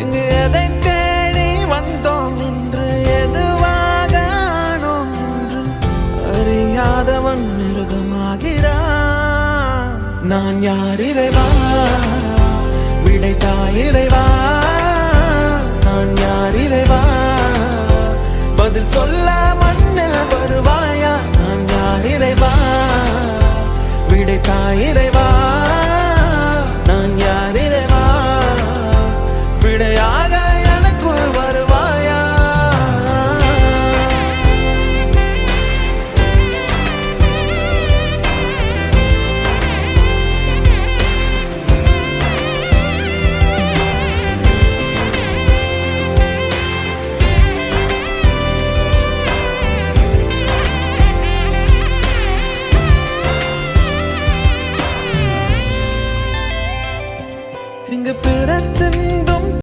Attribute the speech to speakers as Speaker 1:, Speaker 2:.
Speaker 1: இங்கு எதை தேடி வந்தோம் என்று எதுவாக ஆனோம் என்று அறியாதவன் மிருகமாகிறான். நான் யார் இறைவா, விடைத்தாய் இறைவா. நான் யார் இறைவா, பதில் சொல்ல மண்ணில் வருவாயா. நான் யார் இறைவா, விடைத்தாய் இறைவா. நான் யார் இறைவா, விடையாக